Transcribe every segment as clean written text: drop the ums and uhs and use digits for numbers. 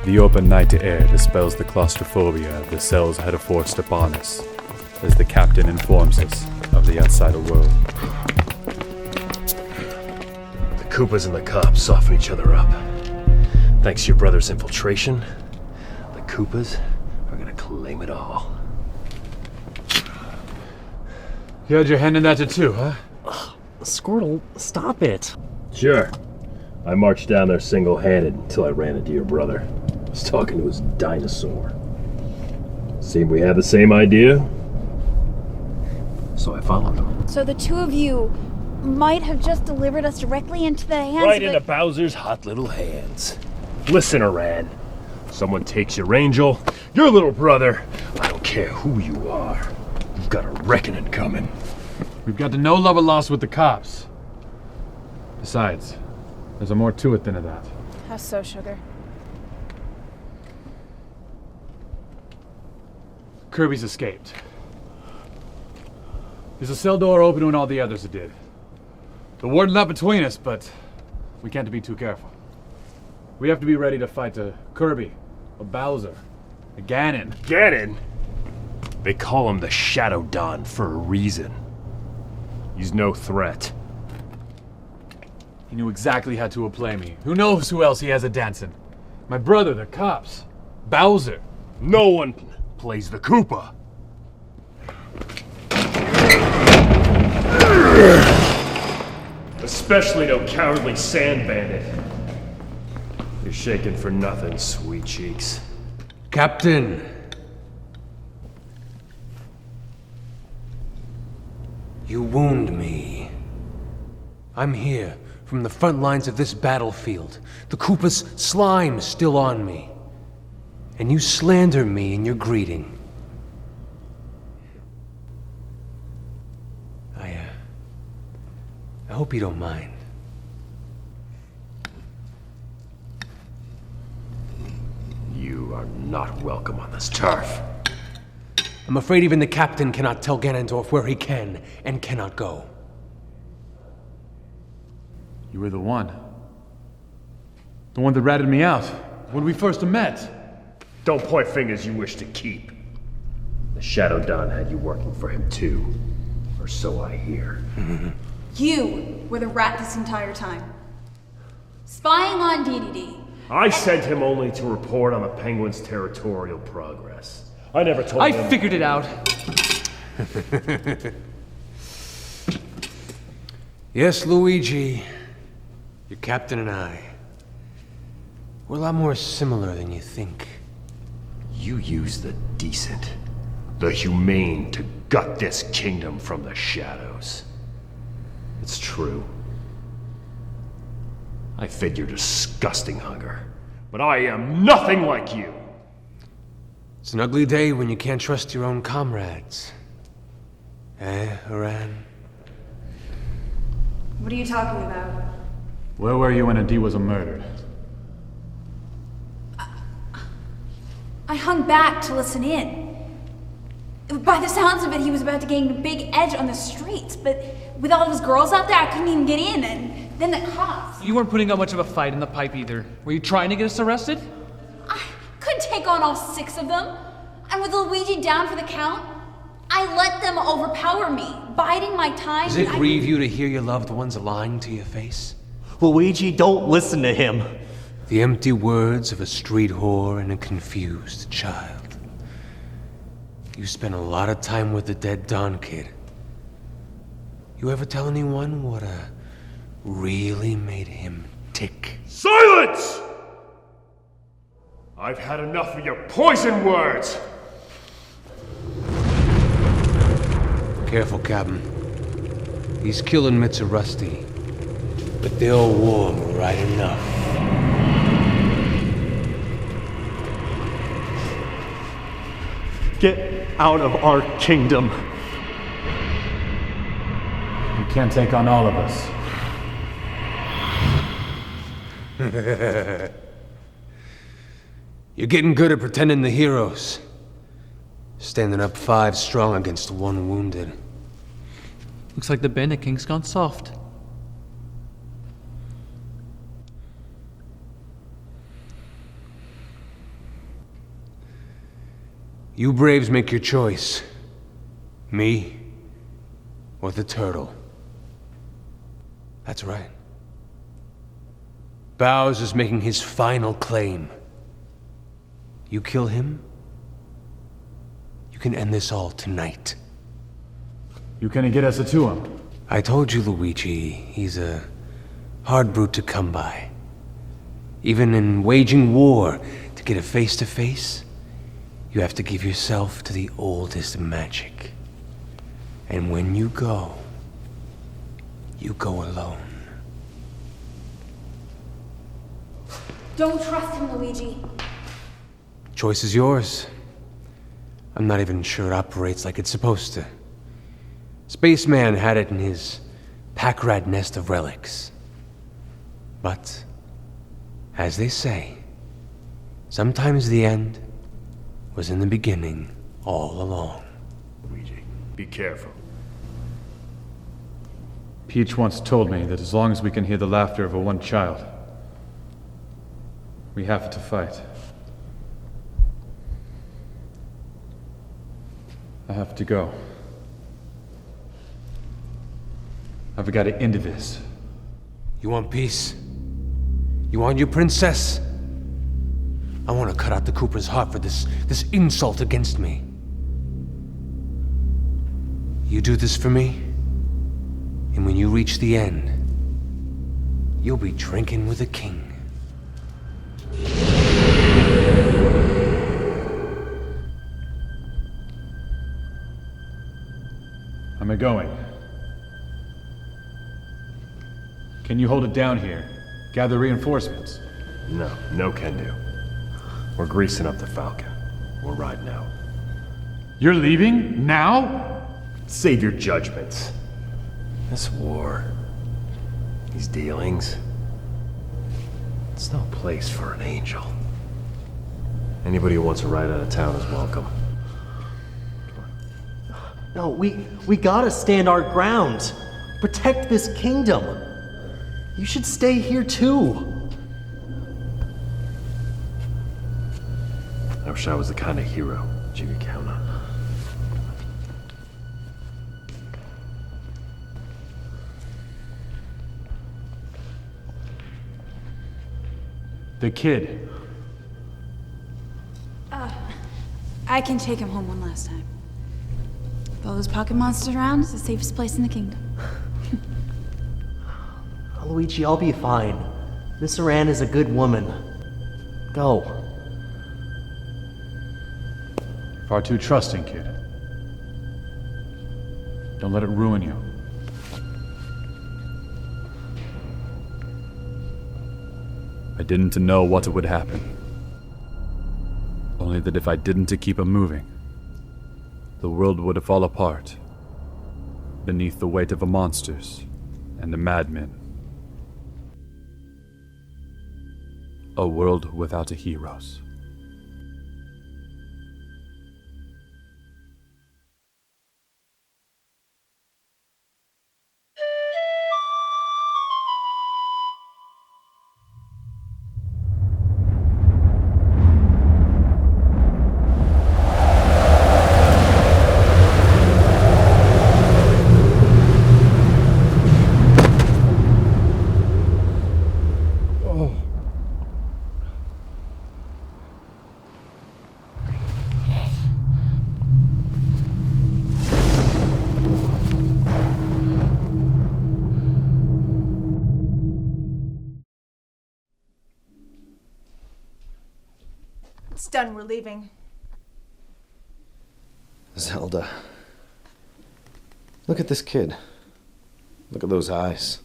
The open night air dispels the claustrophobia the cells had forced upon us, as the captain informs us of the outsider world. The Koopas and the cops soften each other up. Thanks to your brother's infiltration, the Koopas are gonna claim it all. You had your hand in that too, huh? Squirtle, stop it. Sure. I marched down there single-handed until I ran into your brother. I was talking to his dinosaur. Seemed we had the same idea, so I followed him. So the two of you might have just delivered us directly into the hands Right of into Bowser's hot little hands. Listen, Aran. Someone takes your angel, your little brother. I don't care who you are. You've got a reckoning coming. We've got to no love or loss with the cops. Besides, there's more to it than that. How so, Sugar? Kirby's escaped. There's a cell door open when all the others did. The warden's not between us, but we can't be too careful. We have to be ready to fight a Kirby, a Bowser, a Ganon. Ganon? They call him the Shadow Don for a reason. He's no threat. He knew exactly how to outplay me. Who knows who else he has a dancing? My brother, the cops, Bowser. No one plays the Koopa. Especially no cowardly sand bandit. You're shaking for nothing, sweet cheeks. Captain! You wound me. I'm here, from the front lines of this battlefield. The Koopa's slime's still on me. And you slander me in your greeting. I hope you don't mind. You are not welcome on this turf. I'm afraid even the captain cannot tell Ganondorf where he can and cannot go. You were the one. The one that ratted me out when we first met. Don't point fingers you wish to keep. The Shadow Don had you working for him too. Or so I hear. You were the rat this entire time. Spying on DDD. I sent him only to report on the Penguin's territorial progress. I never told him... I figured it out! Yes, Luigi. Your captain and I. We're a lot more similar than you think. You use the decent, the humane to gut this kingdom from the shadows. It's true. I fed your disgusting hunger, but I am nothing like you! It's an ugly day when you can't trust your own comrades. Eh, Aran? What are you talking about? Where were you when Adi was murdered? I hung back to listen in. By the sounds of it, he was about to gain a big edge on the streets, but with all of his girls out there, I couldn't even get in, and then the cops. You weren't putting up much of a fight in the pipe either. Were you trying to get us arrested? I couldn't take on all 6 of them. And with Luigi down for the count, I let them overpower me, biding my time. Does it grieve you to hear your loved ones lying to your face? Luigi, don't listen to him. The empty words of a street whore and a confused child. You spent a lot of time with the dead Don kid. You ever tell anyone what really made him tick? Silence! I've had enough of your poison words! Careful, Captain. These killing mitts are rusty, but they'll warm right enough. Get out of our kingdom. You can't take on all of us. You're getting good at pretending the heroes. Standing up 5 strong against 1 wounded. Looks like the Bandit King's gone soft. You braves make your choice. Me or the turtle. That's right. Bowser's making his final claim. You kill him, you can end this all tonight. You can get us to him. I told you, Luigi, he's a hard brute to come by. Even in waging war, to get a face-to-face, you have to give yourself to the oldest magic. And when you go alone. Don't trust him, Luigi. Choice is yours. I'm not even sure it operates like it's supposed to. Spaceman had it in his pack-rat nest of relics. But, as they say, sometimes the end was in the beginning all along. Luigi, be careful. Peach once told me that as long as we can hear the laughter of a one child, we have to fight. I have to go. I've got to end this. You want peace? You want your princess? I want to cut out the Cooper's heart for this insult against me. You do this for me, and when you reach the end, you'll be drinking with a king. Am I going? Can you hold it down here? Gather reinforcements? No can do. We're greasing up the Falcon. We're riding out. You're leaving? Now? Save your judgments. This war, these dealings, it's no place for an angel. Anybody who wants to ride out of town is welcome. No, we gotta stand our ground. Protect this kingdom. You should stay here too. I wish I was the kind of hero that you could count on. The kid. I can take him home one last time. With all those pocket monsters around, it's the safest place in the kingdom. Luigi, I'll be fine. Miss Aran is a good woman. Go. Far too trusting, kid. Don't let it ruin you. I didn't know what would happen. Only that if I didn't keep him moving, the world would fall apart beneath the weight of the monsters and the madmen. A world without heroes. It's done, we're leaving. Zelda. Look at this kid. Look at those eyes.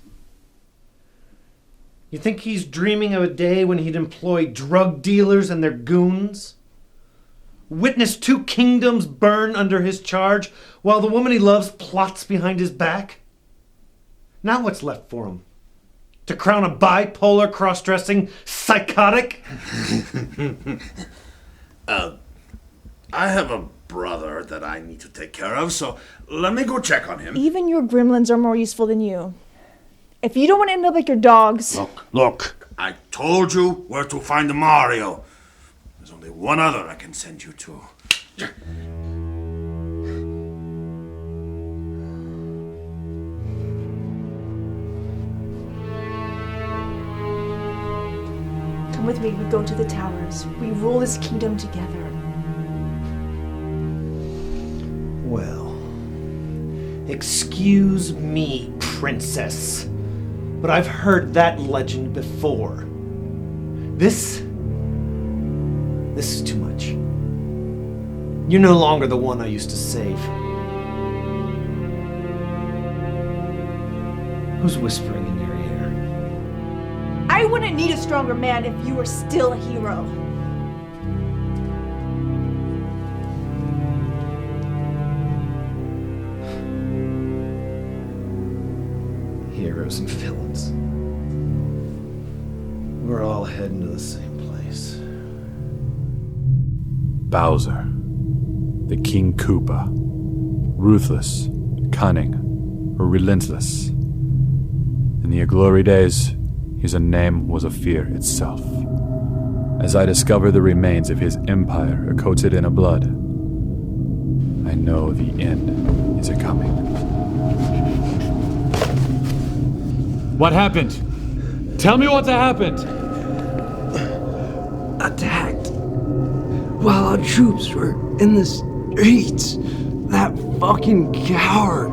You think he's dreaming of a day when he'd employ drug dealers and their goons? Witness 2 kingdoms burn under his charge while the woman he loves plots behind his back? Now what's left for him? To crown a bipolar, cross-dressing psychotic? I have a brother that I need to take care of, so let me go check on him. Even your gremlins are more useful than you. If you don't want to end up like your dogs... Look, I told you where to find Mario. There's only one other I can send you to. Come with me, we go to the towers. We rule this kingdom together. Well, excuse me, princess, but I've heard that legend before. This is too much. You're no longer the one I used to save. Who's whispering in your ear? I wouldn't need a stronger man if you were still a hero. Heroes and villains. We're all heading to the same place. Bowser, the King Koopa, ruthless, cunning, or relentless. In the glory days, his name was a fear itself. As I discover the remains of his empire coated in a blood, I know the end is a-coming. What happened? Tell me what happened! Attacked while our troops were in the streets. That fucking coward.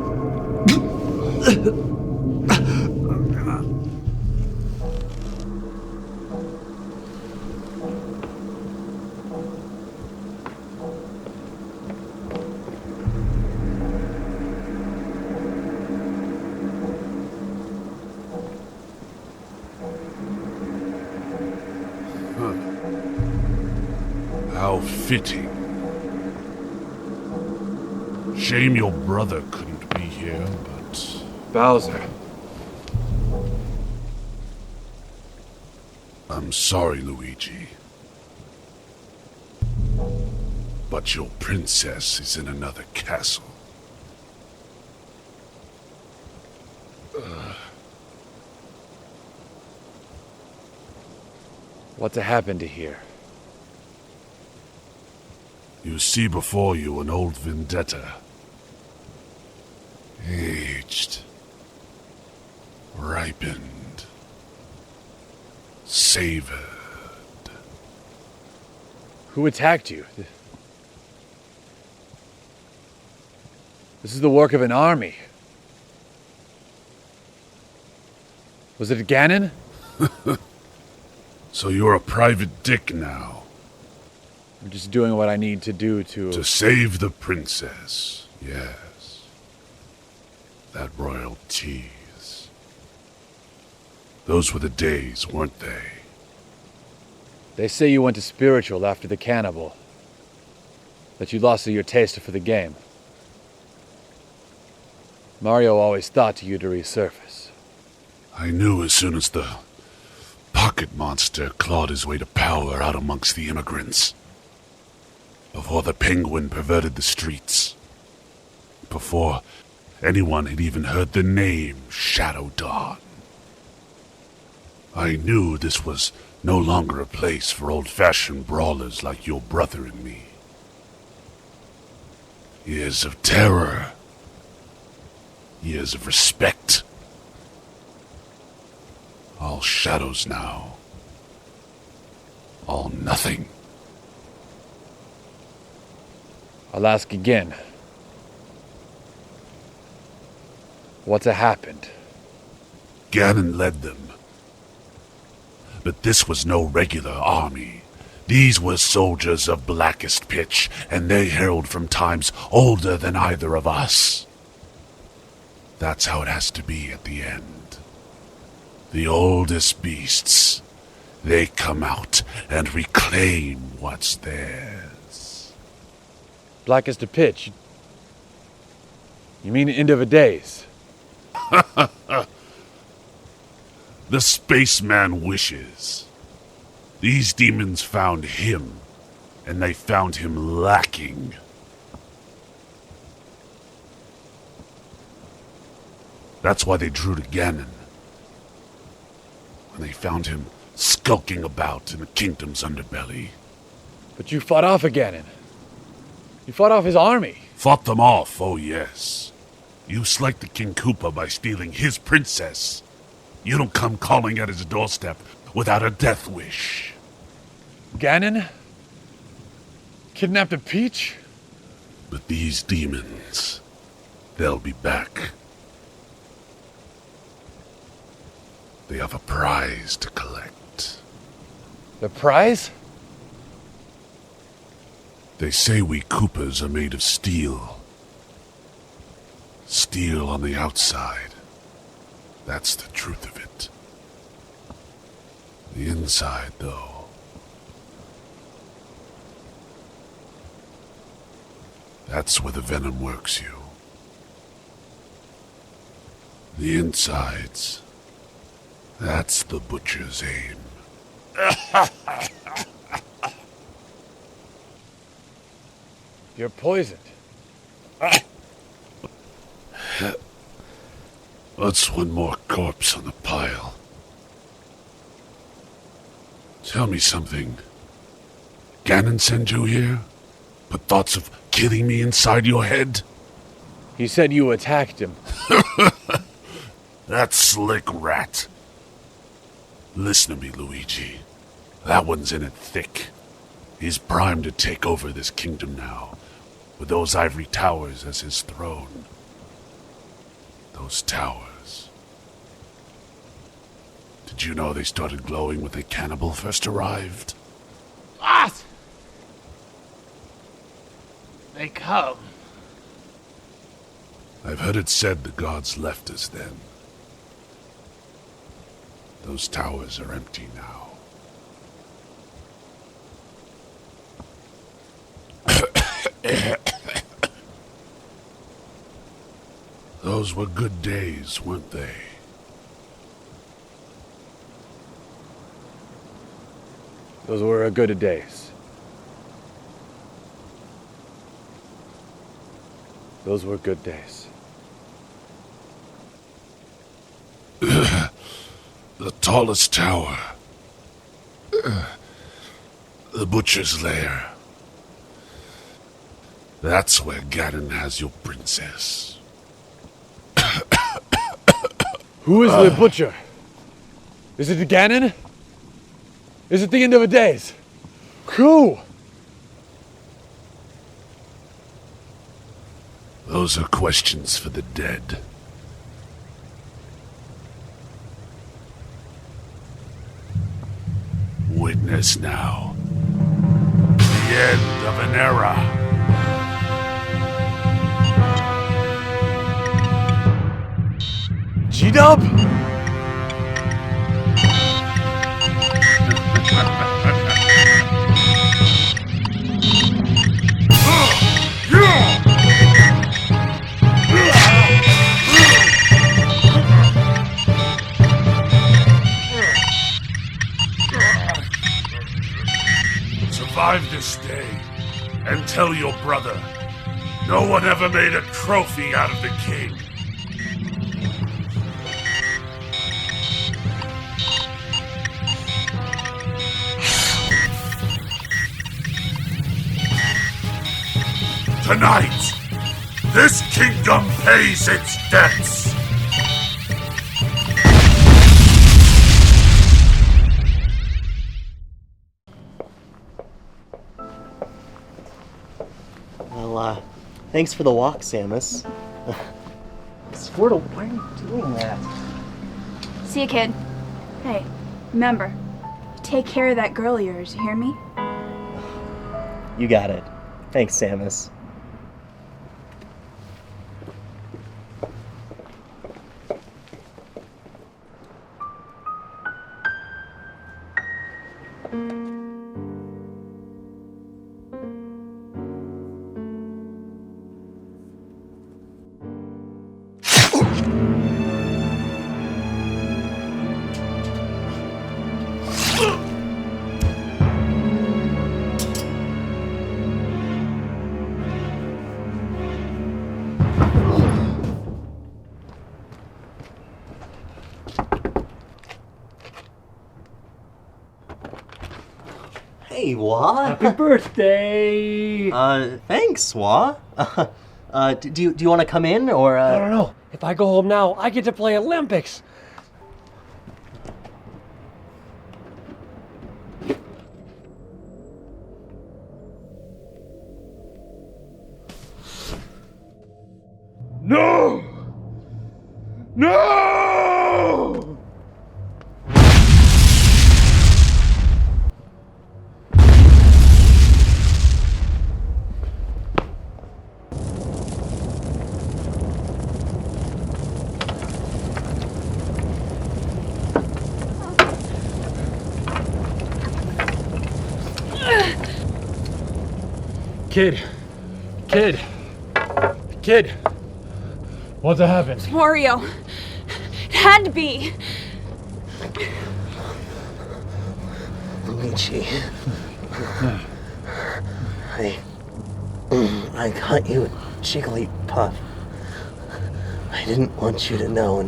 How fitting. Shame your brother couldn't be here, but... Bowser. I'm sorry, Luigi. But your princess is in another castle. What's happened to here? You see before you an old vendetta. Aged. Ripened. Savored. Who attacked you? This is the work of an army. Was it Ganon? So you're a private dick now. I'm just doing what I need to do to... To save the princess, yes. That royal tease. Those were the days, weren't they? They say you went to spiritual after the cannibal. That you lost your taste for the game. Mario always thought you to resurface. I knew as soon as the pocket monster clawed his way to power out amongst the immigrants. Before the penguin perverted the streets. Before anyone had even heard the name Shadow Dawn. I knew this was no longer a place for old-fashioned brawlers like your brother and me. Years of terror. Years of respect. All shadows now. All nothing. I'll ask again. What's happened? Ganon led them. But this was no regular army. These were soldiers of blackest pitch, and they herald from times older than either of us. That's how it has to be at the end. The oldest beasts, they come out and reclaim what's theirs. Blackest to pitch? You mean end of the days? The spaceman wishes. These demons found him, and they found him lacking. That's why they drew to Ganon. When they found him skulking about in the kingdom's underbelly. But you fought off Ganon. You fought off his army. Fought them off, oh yes. You slicked the King Koopa by stealing his princess. You don't come calling at his doorstep without a death wish. Ganon? Kidnapped a Peach? But these demons, they'll be back. They have a prize to collect. The prize? They say we Koopas are made of steel. Steel on the outside. That's the truth of it. The inside, though. That's where the venom works you. The insides. That's the butcher's aim. You're poisoned. That's one more corpse on the pile. Tell me something. Ganon sent you here? Put thoughts of killing me inside your head? He said you attacked him. That slick rat. Listen to me, Luigi. That one's in it thick. He's primed to take over this kingdom now, with those ivory towers as his throne. Those towers. Did you know they started glowing when the cannibal first arrived? What? They come. I've heard it said the gods left us then. Those towers are empty now. Those were good days, weren't they? Those were a good days. Those were good days. The tallest tower. The butcher's lair. That's where Ganon has your princess. Who is the butcher? Is it Ganon? Is it the end of the days? Who? Those are questions for the dead. Witness now. The end of an era. G-Dub? Survive this day and tell your brother no one ever made a trophy out of the king. Tonight, this kingdom pays its debts. Well, thanks for the walk, Samus. Squirtle, why are you doing that? See you, kid. Hey, remember, take care of that girl of yours, you hear me? You got it. Thanks, Samus. Hey, Wah. Happy birthday! Thanks, Wah. Do you want to come in, or, No. If I go home now, I get to play Olympics. No! No! Kid. What happened? Wario. It had to be. Luigi. I got you a Jigglypuff. I didn't want you to know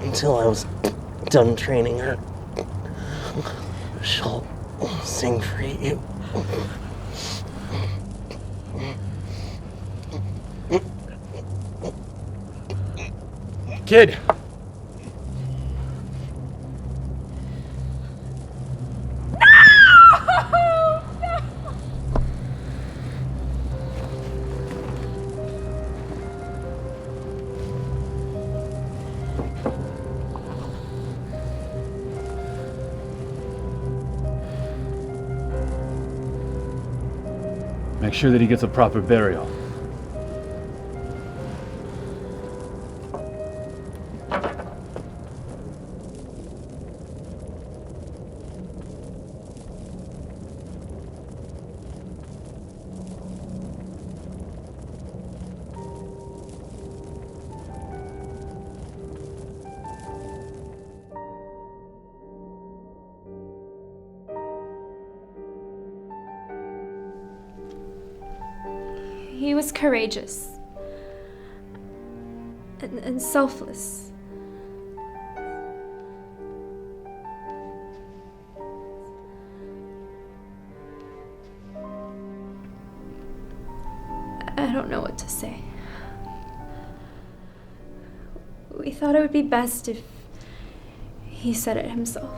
until I was done training her. She'll sing for you. Kid. Make sure that he gets a proper burial. He was courageous and selfless. I don't know what to say. We thought it would be best if he said it himself.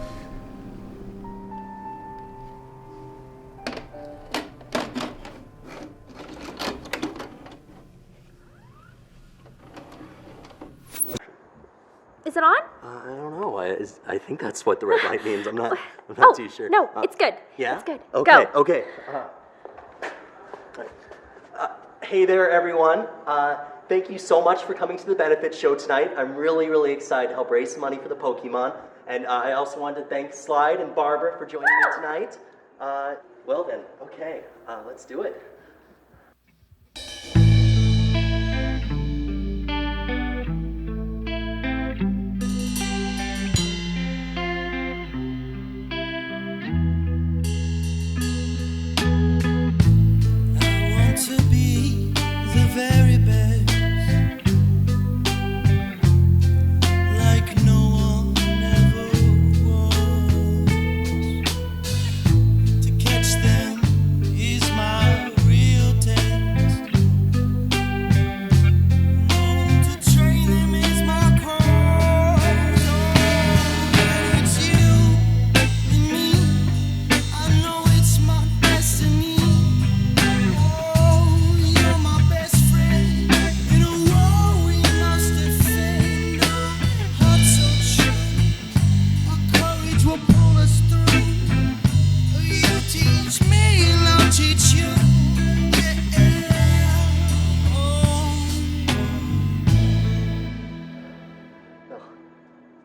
Is it on? I don't know. I think that's what the red light means. I'm not too sure. No, it's good. Yeah? It's good. Okay, Go. okay. Hey there, everyone. Thank you so much for coming to the benefit show tonight. I'm really, really excited to help raise some money for the Pokemon. And I also wanted to thank Slide and Barbara for joining me tonight. Well then, okay, let's do it.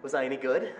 Was I any good?